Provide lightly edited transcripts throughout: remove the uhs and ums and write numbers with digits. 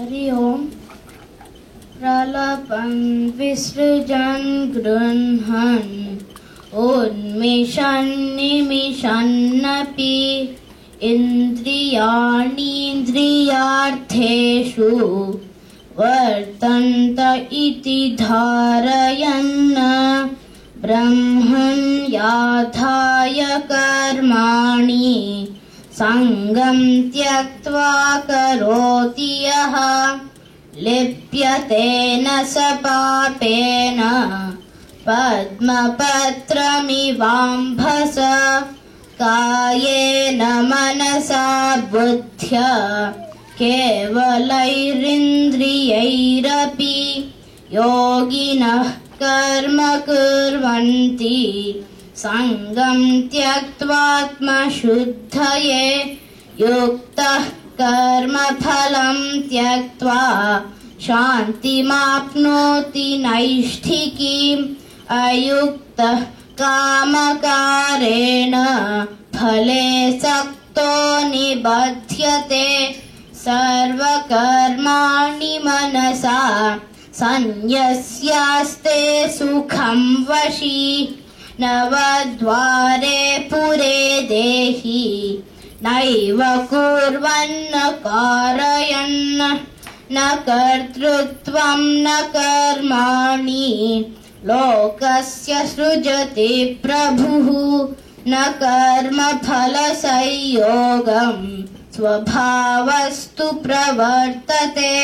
हरि ओम। प्रलपं विसृजन् गृह्णन् उन्मिषन् निमिषन्नपि इन्द्रियाणीन्द्रियार्थेषु वर्तन्त इति धारयन् ब्रह्मन् याधाय कर्माणि संगं त्यक्त्वा करोति यः लिप्यते न स पापेन पद्मपत्रमिवाम्भस कायेन मनसा बुद्ध्या केवलैरिन्द्रियैरपि योगिनः कर्म कुर्वन्ति संगं त्यक्त्वात्मशुद्धये युक्तः कर्मफलं त्यक्त्वा शान्तिमाप्नोति नैष्ठिकीम् अयुक्तः कामकारेण फले सक्तो निबध्यते सर्वकर्माणि मनसा संयस्यास्ते सुखं वशी नवद्वारे पुरे देहि नैव कुर्वन्न कारयन् न कर्तृत्वं न कर्माणि लोकस्य सृजति प्रभुः न कर्मफलसंयोगं स्वभावस्तु प्रवर्तते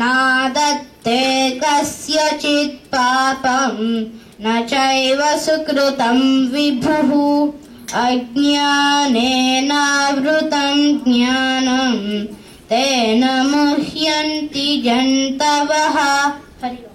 नादत्ते कस्यचित् पापं न चैव सुकृतं विभुः अज्ञानेनावृतं ज्ञानं तेन मुह्यन्ति जन्तवः। हरि ओम्।